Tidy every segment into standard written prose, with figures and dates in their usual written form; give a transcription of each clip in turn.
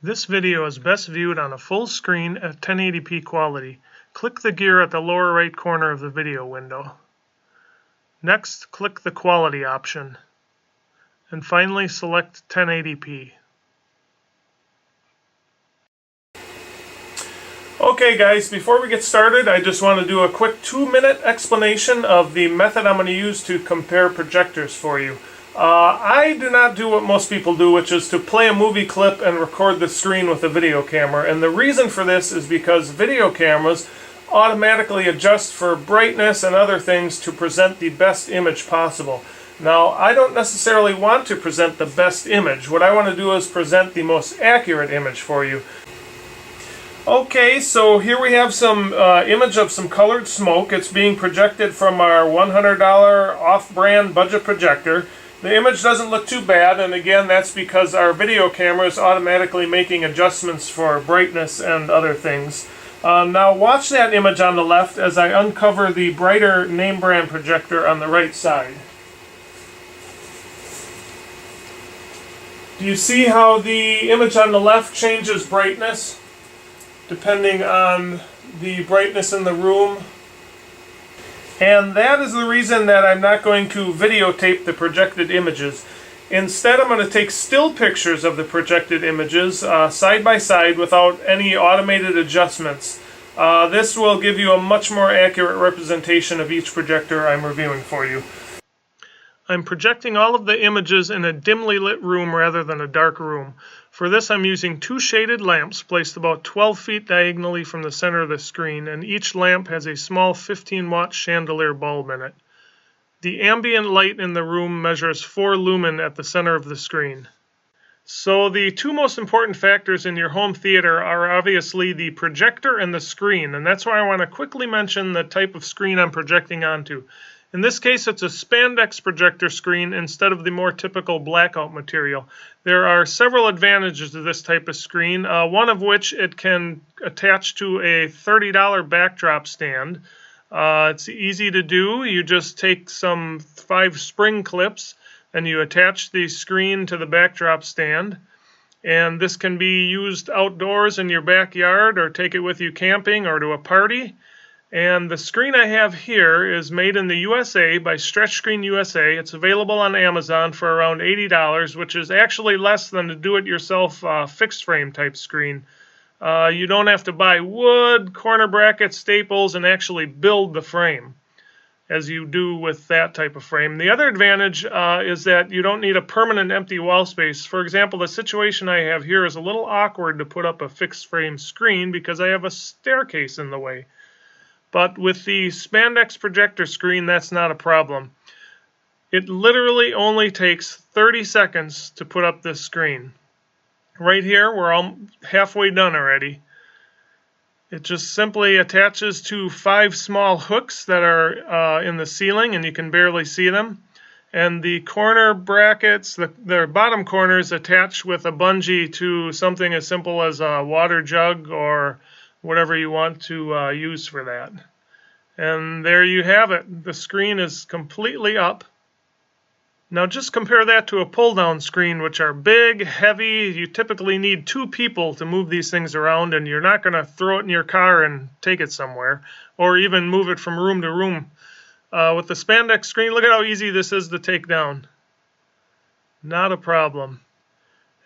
This video is best viewed on a full screen at 1080p quality. Click the gear at the lower right corner of the video window. Next, click the quality option. And finally, select 1080p. Okay guys, before we get started, I just want to do a quick 2-minute explanation of the method I'm going to use to compare projectors for you. I do not do what most people do, which is to play a movie clip and record the screen with a video camera. And the reason for this is because video cameras automatically adjust for brightness and other things to present the best image possible. Now, I don't necessarily want to present the best image. What I want to do is present the most accurate image for you. Okay, so here we have some image of some colored smoke. It's being projected from our $100 off-brand budget projector. The image doesn't look too bad, and again, that's because our video camera is automatically making adjustments for brightness and other things. Now watch that image on the left as I uncover the brighter name brand projector on the right side. Do you see how the image on the left changes brightness depending on the brightness in the room? And that is the reason that I'm not going to videotape the projected images. Instead, I'm going to take still pictures of the projected images side by side without any automated adjustments. This will give you a much more accurate representation of each projector I'm reviewing for you. I'm projecting all of the images in a dimly lit room rather than a dark room. For this, I'm using 2 shaded lamps placed about 12 feet diagonally from the center of the screen, and each lamp has a small 15-watt chandelier bulb in it. The ambient light in the room measures 4 lumen at the center of the screen. So the 2 most important factors in your home theater are obviously the projector and the screen, and that's why I want to quickly mention the type of screen I'm projecting onto. In this case, it's a Spandex projector screen instead of the more typical blackout material. There are several advantages to this type of screen, one of which it can attach to a $30 backdrop stand. It's easy to do. You just take some 5 spring clips and you attach the screen to the backdrop stand. And this can be used outdoors in your backyard, or take it with you camping or to a party. And the screen I have here is made in the USA by Stretch Screen USA. It's available on Amazon for around $80, which is actually less than a do-it-yourself fixed frame type screen. You don't have to buy wood, corner brackets, staples, and actually build the frame as you do with that type of frame. The other advantage is that you don't need a permanent empty wall space. For example, the situation I have here is a little awkward to put up a fixed frame screen because I have a staircase in the way. But with the Spandex projector screen, that's not a problem. It literally only takes 30 seconds to put up this screen. Right here, we're all halfway done already. It just simply attaches to 5 small hooks that are in the ceiling, and you can barely see them. And the corner brackets, the bottom corners, attach with a bungee to something as simple as a water jug or whatever you want to use for that. And there you have it. The screen is completely up. Now just compare that to a pull-down screen, which are big, heavy. You typically need 2 people to move these things around, and you're not going to throw it in your car and take it somewhere, or even move it from room to room. With the Spandex screen, look at how easy this is to take down. Not a problem.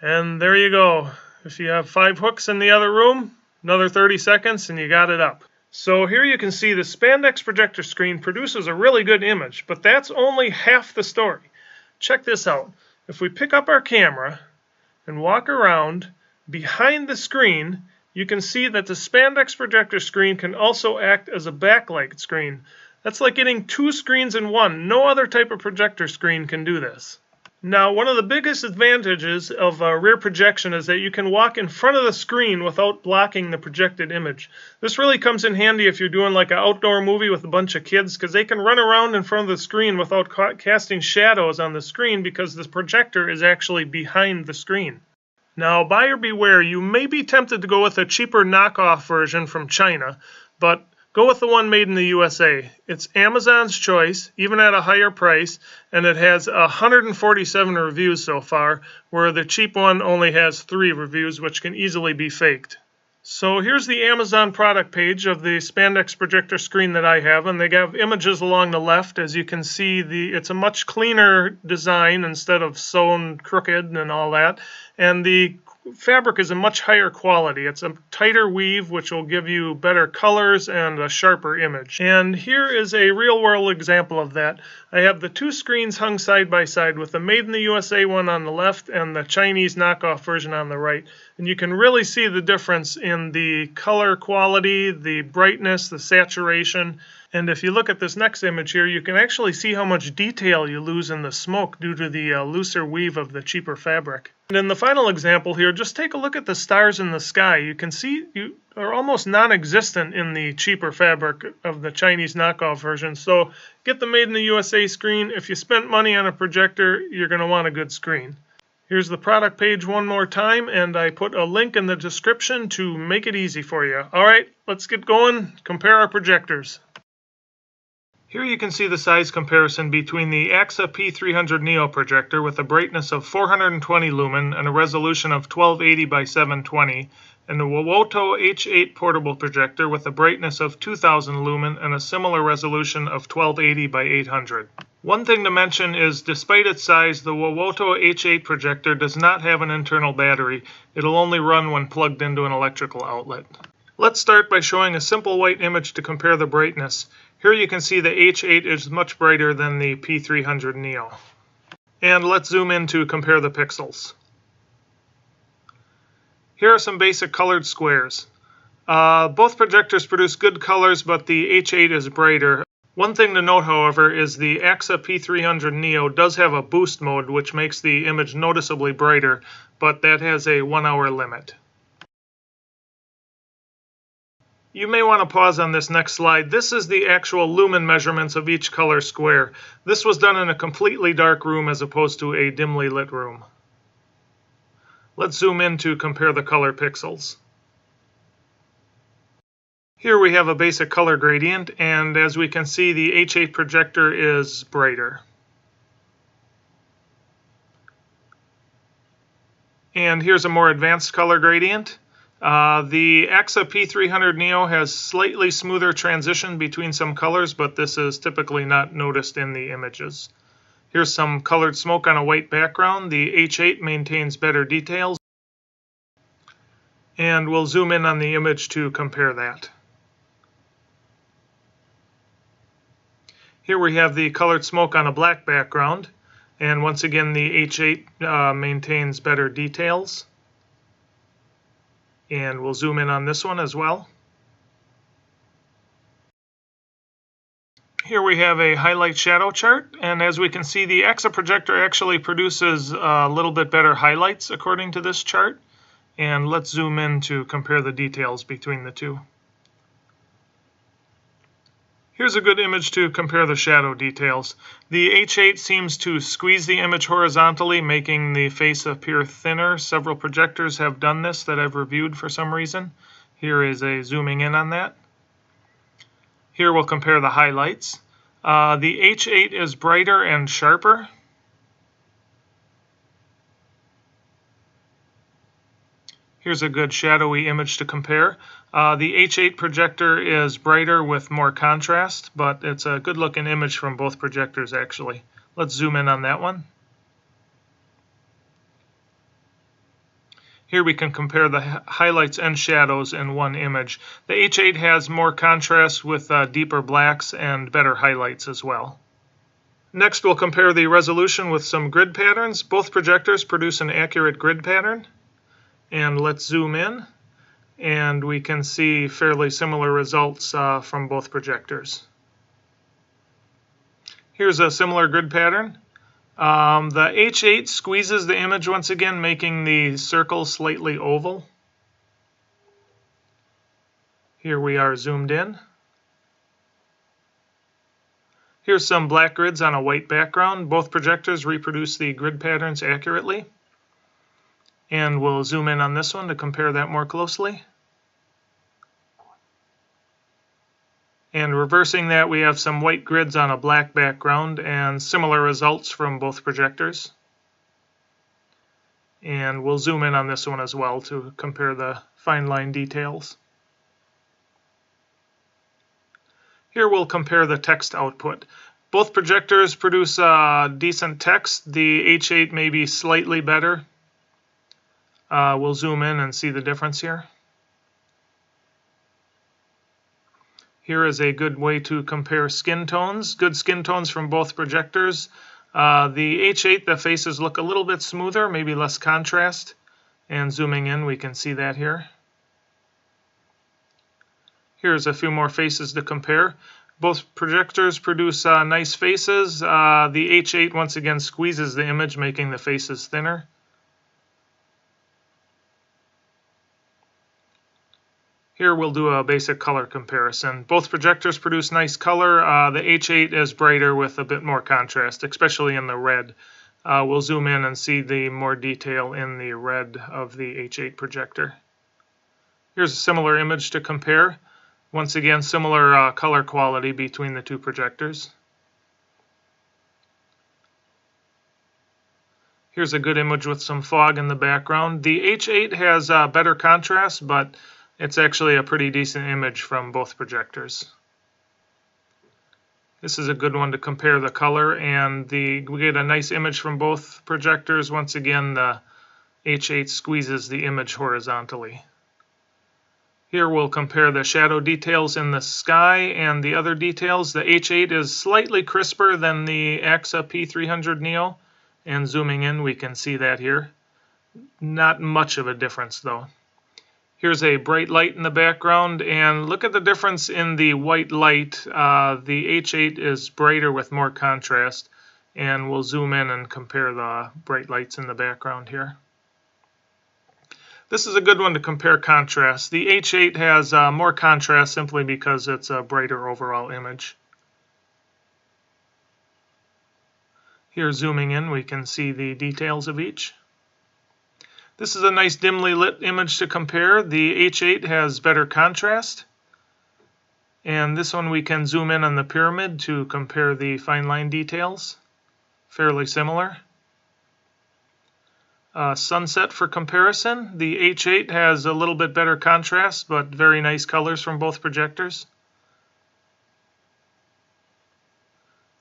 And there you go. If you have 5 hooks in the other room, another 30 seconds and you got it up. So here you can see the Spandex projector screen produces a really good image, but that's only half the story. Check this out. If we pick up our camera and walk around behind the screen, you can see that the Spandex projector screen can also act as a backlight screen. That's like getting 2 screens in one. No other type of projector screen can do this. Now, one of the biggest advantages of rear projection is that you can walk in front of the screen without blocking the projected image. This really comes in handy if you're doing like an outdoor movie with a bunch of kids, because they can run around in front of the screen without casting shadows on the screen because the projector is actually behind the screen. Now, buyer beware, you may be tempted to go with a cheaper knockoff version from China, but Go with the one made in the USA. It's Amazon's choice, even at a higher price, and it has 147 reviews so far, where the cheap one only has 3 reviews, which can easily be faked. So here's the Amazon product page of the Spandex projector screen that I have, and they have images along the left. As you can see, it's a much cleaner design instead of sewn crooked and all that, and the fabric is a much higher quality. It's a tighter weave, which will give you better colors and a sharper image. And here is a real-world example of that. I have the 2 screens hung side by side with the Made in the USA one on the left and the Chinese knockoff version on the right. And you can really see the difference in the color quality, the brightness, the saturation. And if you look at this next image here, you can actually see how much detail you lose in the smoke due to the looser weave of the cheaper fabric. And in the final example here, just take a look at the stars in the sky. You can see you are almost non-existent in the cheaper fabric of the Chinese knockoff version. So get the Made in the USA screen. If you spent money on a projector, you're going to want a good screen. Here's the product page one more time, and I put a link in the description to make it easy for you. All right, let's get going. Compare our projectors. Here you can see the size comparison between the Aaxa P300 Neo projector with a brightness of 420 lumen and a resolution of 1280 by 720, and the Wowoto H8 portable projector with a brightness of 2000 lumen and a similar resolution of 1280 by 800. One thing to mention is, despite its size, the Wowoto H8 projector does not have an internal battery. It'll only run when plugged into an electrical outlet. Let's start by showing a simple white image to compare the brightness. Here you can see the H8 is much brighter than the P300 Neo. And let's zoom in to compare the pixels. Here are some basic colored squares. Both projectors produce good colors, but the H8 is brighter. One thing to note, however, is the Aaxa P300 Neo does have a boost mode, which makes the image noticeably brighter, but that has a 1-hour limit. You may want to pause on this next slide. This is the actual lumen measurements of each color square. This was done in a completely dark room as opposed to a dimly lit room. Let's zoom in to compare the color pixels. Here we have a basic color gradient, and as we can see, the H8 projector is brighter. And here's a more advanced color gradient. The Aaxa P300 Neo has slightly smoother transition between some colors, but this is typically not noticed in the images. Here's some colored smoke on a white background. The H8 maintains better details. And we'll zoom in on the image to compare that. Here we have the colored smoke on a black background. And once again, the H8 maintains better details. And we'll zoom in on this one as well. Here we have a highlight shadow chart, and as we can see, the Aaxa projector actually produces a little bit better highlights according to this chart. And let's zoom in to compare the details between the two. Here's a good image to compare the shadow details. The H8 seems to squeeze the image horizontally, making the face appear thinner. Several projectors have done this that I've reviewed for some reason. Here is a zooming in on that. Here we'll compare the highlights. The H8 is brighter and sharper. Here's a good shadowy image to compare. The H8 projector is brighter with more contrast, but it's a good looking image from both projectors actually. Let's zoom in on that one. Here we can compare the highlights and shadows in one image. The H8 has more contrast with deeper blacks and better highlights as well. Next we'll compare the resolution with some grid patterns. Both projectors produce an accurate grid pattern. And let's zoom in, and we can see fairly similar results from both projectors. Here's a similar grid pattern. The H8 squeezes the image once again, making the circle slightly oval. Here we are zoomed in. Here's some black grids on a white background. Both projectors reproduce the grid patterns accurately. And we'll zoom in on this one to compare that more closely. And reversing that, we have some white grids on a black background and similar results from both projectors. And we'll zoom in on this one as well to compare the fine line details. Here we'll compare the text output. Both projectors produce decent text. The H8 may be slightly better. We'll zoom in and see the difference here. Here is a good way to compare skin tones. Good skin tones from both projectors. The H8, the faces look a little bit smoother, maybe less contrast. And zooming in, we can see that here. Here's a few more faces to compare. Both projectors produce nice faces. The H8 once again squeezes the image, making the faces thinner. Here we'll do a basic color comparison. Both projectors produce nice color. The H8 is brighter with a bit more contrast, especially in the red. We'll zoom in and see the more detail in the red of the H8 projector. Here's a similar image to compare. Once again, similar color quality between the two projectors. Here's a good image with some fog in the background. The H8 has better contrast, but it's actually a pretty decent image from both projectors. This is a good one to compare the color, and we get a nice image from both projectors. Once again, the H8 squeezes the image horizontally. Here we'll compare the shadow details in the sky and the other details. The H8 is slightly crisper than the Aaxa P300 Neo, and zooming in we can see that here. Not much of a difference though. Here's a bright light in the background, and look at the difference in the white light. The H8 is brighter with more contrast, and we'll zoom in and compare the bright lights in the background here. This is a good one to compare contrast. The H8 has more contrast simply because it's a brighter overall image. Here, zooming in, we can see the details of each. This is a nice dimly lit image to compare. The H8 has better contrast. And this one we can zoom in on the pyramid to compare the fine line details. Fairly similar. Sunset for comparison. The H8 has a little bit better contrast, but very nice colors from both projectors.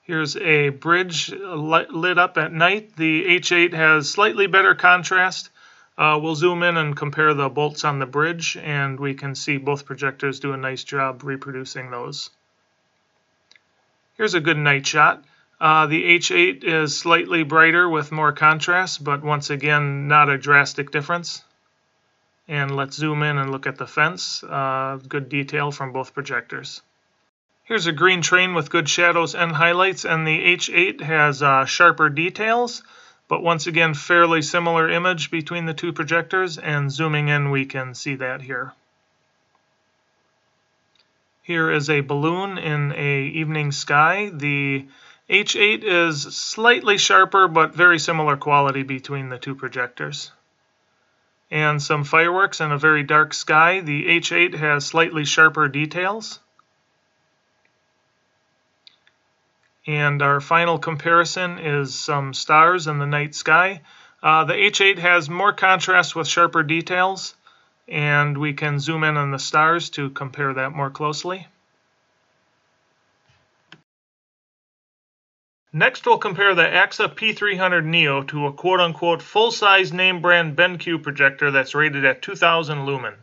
Here's a bridge lit up at night. The H8 has slightly better contrast. We'll zoom in and compare the bolts on the bridge, and we can see both projectors do a nice job reproducing those. Here's a good night shot. The H8 is slightly brighter with more contrast, but once again, not a drastic difference. And let's zoom in and look at the fence. Good detail from both projectors. Here's a green train with good shadows and highlights, and the H8 has sharper details. But once again, fairly similar image between the two projectors, and zooming in we can see that here. Here is a balloon in an evening sky. The H8 is slightly sharper but very similar quality between the two projectors. And some fireworks in a very dark sky. The H8 has slightly sharper details. And our final comparison is some stars in the night sky. The H8 has more contrast with sharper details, and we can zoom in on the stars to compare that more closely. Next, we'll compare the Aaxa P300 Neo to a quote-unquote full-size name brand BenQ projector that's rated at 2000 lumen.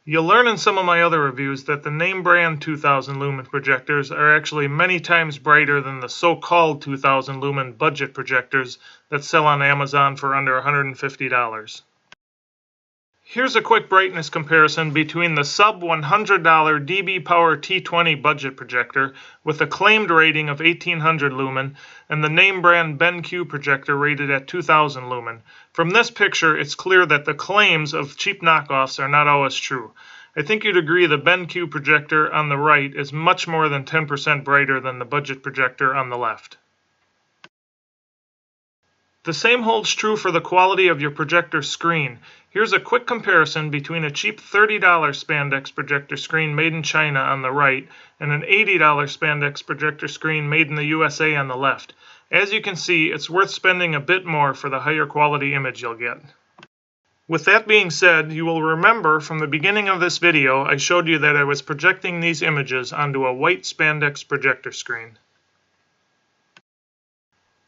You'll learn in some of my other reviews that the name brand 2000 lumen projectors are actually many times brighter than the so-called 2000 lumen budget projectors that sell on Amazon for under $150. Here's a quick brightness comparison between the sub $100 dB Power T20 budget projector with a claimed rating of 1800 lumen and the name brand BenQ projector rated at 2000 lumen. From this picture, it's clear that the claims of cheap knockoffs are not always true. I think you'd agree the BenQ projector on the right is much more than 10% brighter than the budget projector on the left. The same holds true for the quality of your projector screen. Here's a quick comparison between a cheap $30 Spandex projector screen made in China on the right and an $80 Spandex projector screen made in the USA on the left. As you can see, it's worth spending a bit more for the higher quality image you'll get. With that being said, you will remember from the beginning of this video I showed you that I was projecting these images onto a white Spandex projector screen.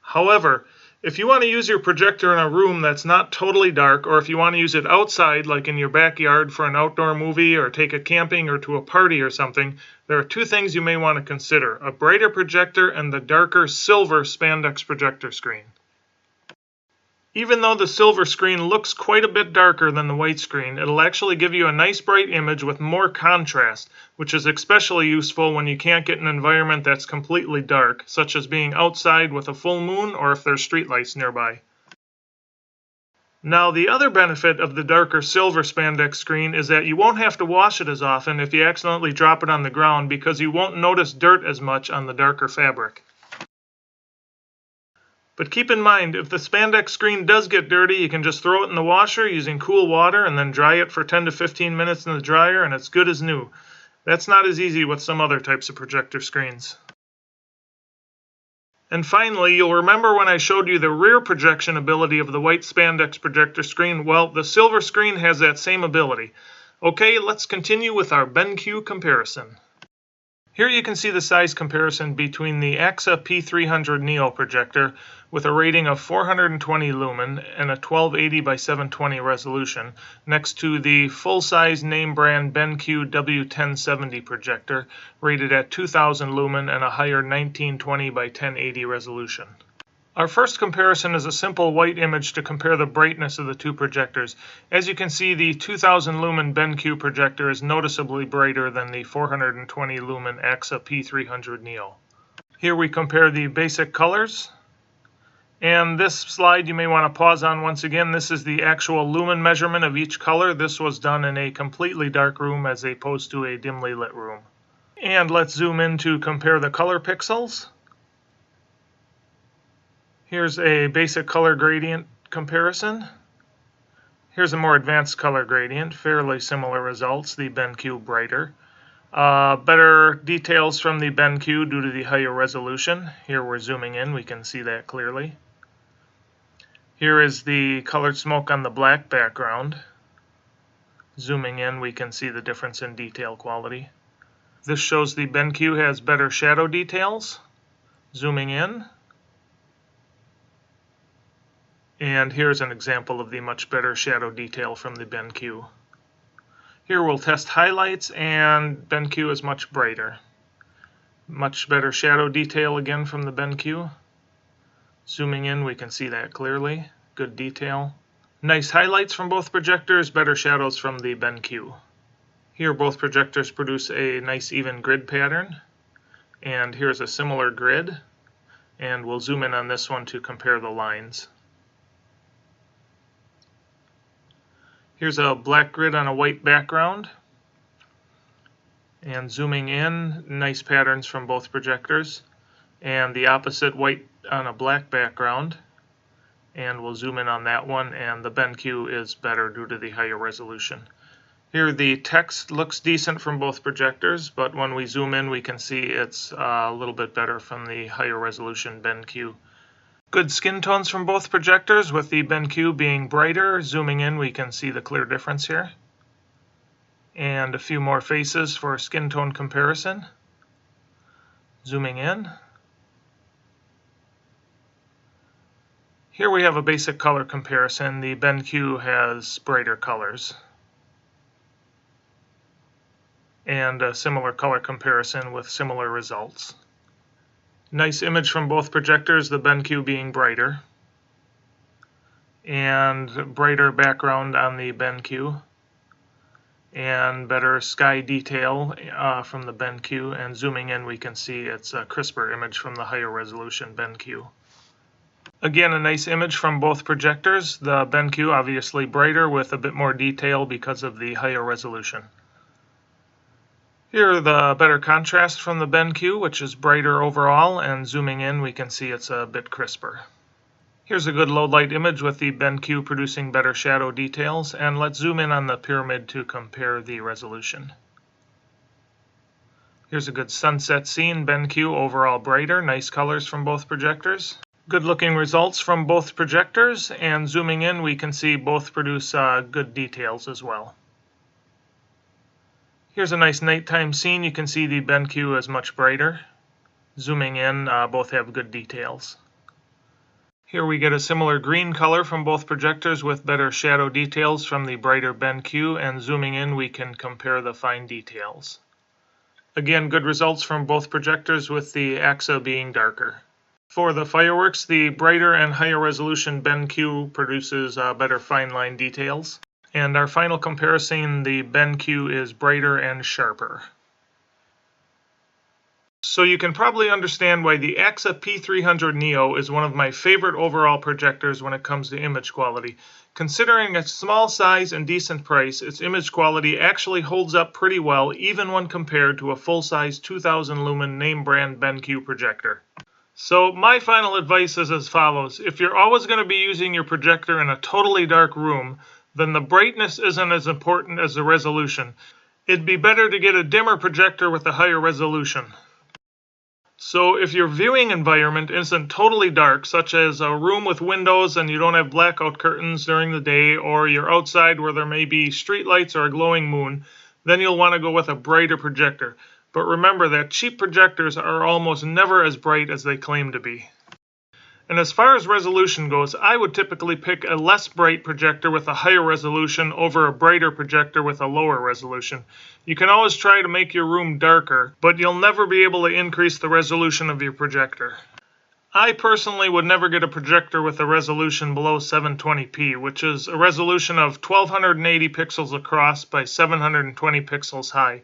However, if you want to use your projector in a room that's not totally dark, or if you want to use it outside, like in your backyard for an outdoor movie, or take it camping or to a party or something, there are two things you may want to consider: a brighter projector and the darker silver Spandex projector screen. Even though the silver screen looks quite a bit darker than the white screen, it'll actually give you a nice bright image with more contrast, which is especially useful when you can't get an environment that's completely dark, such as being outside with a full moon or if there's streetlights nearby. Now, the other benefit of the darker silver Spandex screen is that you won't have to wash it as often if you accidentally drop it on the ground, because you won't notice dirt as much on the darker fabric. But keep in mind, if the Spandex screen does get dirty, you can just throw it in the washer using cool water and then dry it for 10 to 15 minutes in the dryer and it's good as new. That's not as easy with some other types of projector screens. And finally, you'll remember when I showed you the rear projection ability of the white Spandex projector screen. Well, the silver screen has that same ability. Okay, let's continue with our BenQ comparison. Here you can see the size comparison between the Aaxa P300 Neo projector with a rating of 420 lumen and a 1280 by 720 resolution next to the full-size name brand BenQ W1070 projector rated at 2000 lumen and a higher 1920 by 1080 resolution. Our first comparison is a simple white image to compare the brightness of the two projectors. As you can see, the 2000 lumen BenQ projector is noticeably brighter than the 420 lumen Aaxa P300 Neo. Here we compare the basic colors. And this slide you may want to pause on once again. This is the actual lumen measurement of each color. This was done in a completely dark room as opposed to a dimly lit room. And let's zoom in to compare the color pixels. Here's a basic color gradient comparison. Here's a more advanced color gradient, fairly similar results, the BenQ brighter. Better details from the BenQ due to the higher resolution. Here we're zooming in, we can see that clearly. Here is the colored smoke on the black background. Zooming in, we can see the difference in detail quality. This shows the BenQ has better shadow details. Zooming in. And here's an example of the much better shadow detail from the BenQ. Here we'll test highlights, and BenQ is much brighter. Much better shadow detail again from the BenQ. Zooming in, we can see that clearly. Good detail. Nice highlights from both projectors, better shadows from the BenQ. Here both projectors produce a nice even grid pattern. And here's a similar grid. And we'll zoom in on this one to compare the lines. Here's a black grid on a white background. And zooming in, nice patterns from both projectors. And the opposite, white on a black background. And we'll zoom in on that one, and the BenQ is better due to the higher resolution. Here the text looks decent from both projectors, but when we zoom in we can see it's a little bit better from the higher resolution BenQ. Good skin tones from both projectors, with the BenQ being brighter. Zooming in, we can see the clear difference here. And a few more faces for skin tone comparison. Zooming in. Here we have a basic color comparison. The BenQ has brighter colors. And a similar color comparison with similar results. Nice image from both projectors, the BenQ being brighter. And brighter background on the BenQ. And better sky detail from the BenQ. And zooming in, we can see it's a crisper image from the higher resolution BenQ. Again, a nice image from both projectors. The BenQ obviously brighter with a bit more detail because of the higher resolution. Here the better contrast from the BenQ, which is brighter overall, and zooming in we can see it's a bit crisper. Here's a good low light image with the BenQ producing better shadow details, and let's zoom in on the pyramid to compare the resolution. Here's a good sunset scene, BenQ overall brighter, nice colors from both projectors. Good looking results from both projectors, and zooming in we can see both produce good details as well. Here's a nice nighttime scene. You can see the BenQ is much brighter. Zooming in, both have good details. Here we get a similar green color from both projectors with better shadow details from the brighter BenQ, and zooming in we can compare the fine details. Again, good results from both projectors with the Aaxa being darker. For the fireworks, the brighter and higher resolution BenQ produces better fine line details. And our final comparison, the BenQ is brighter and sharper. So you can probably understand why the Aaxa P300 Neo is one of my favorite overall projectors when it comes to image quality. Considering its small size and decent price, its image quality actually holds up pretty well even when compared to a full-size 2000 lumen name brand BenQ projector. So my final advice is as follows. If you're always going to be using your projector in a totally dark room, then the brightness isn't as important as the resolution. It'd be better to get a dimmer projector with a higher resolution. So if your viewing environment isn't totally dark, such as a room with windows and you don't have blackout curtains during the day, or you're outside where there may be street lights or a glowing moon, then you'll want to go with a brighter projector. But remember that cheap projectors are almost never as bright as they claim to be. And as far as resolution goes, I would typically pick a less bright projector with a higher resolution over a brighter projector with a lower resolution. You can always try to make your room darker, but you'll never be able to increase the resolution of your projector. I personally would never get a projector with a resolution below 720p, which is a resolution of 1280 pixels across by 720 pixels high.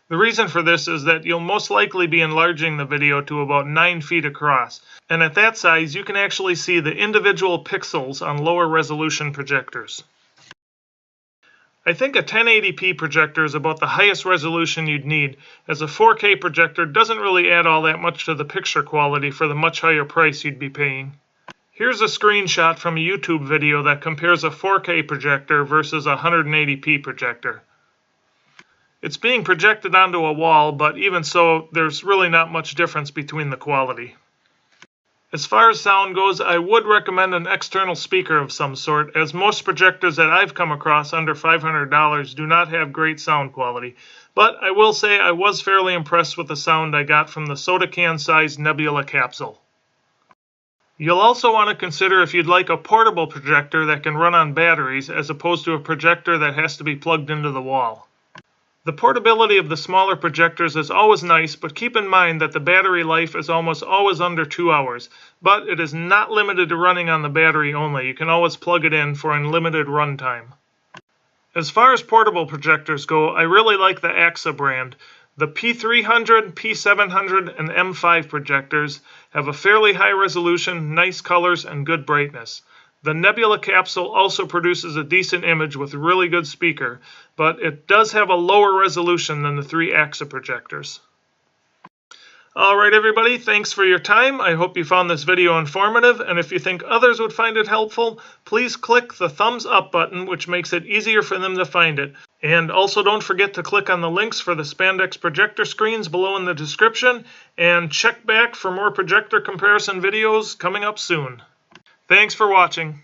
The reason for this is that you'll most likely be enlarging the video to about 9 feet across, and at that size you can actually see the individual pixels on lower resolution projectors. I think a 1080p projector is about the highest resolution you'd need, as a 4K projector doesn't really add all that much to the picture quality for the much higher price you'd be paying. Here's a screenshot from a YouTube video that compares a 4K projector versus a 180p projector. It's being projected onto a wall, but even so, there's really not much difference between the quality. As far as sound goes, I would recommend an external speaker of some sort, as most projectors that I've come across under $500 do not have great sound quality. But I will say I was fairly impressed with the sound I got from the soda can-sized nebula capsule. You'll also want to consider if you'd like a portable projector that can run on batteries, as opposed to a projector that has to be plugged into the wall. The portability of the smaller projectors is always nice, but keep in mind that the battery life is almost always under 2 hours. But it is not limited to running on the battery only. You can always plug it in for unlimited runtime. As far as portable projectors go, I really like the Aaxa brand. The P300, P700, and M5 projectors have a fairly high resolution, nice colors, and good brightness. The nebula capsule also produces a decent image with a really good speaker, but it does have a lower resolution than the 3 Aaxa projectors. Alright everybody, thanks for your time. I hope you found this video informative, and if you think others would find it helpful, please click the thumbs up button, which makes it easier for them to find it. And also don't forget to click on the links for the Spandex projector screens below in the description, and check back for more projector comparison videos coming up soon. Thanks for watching.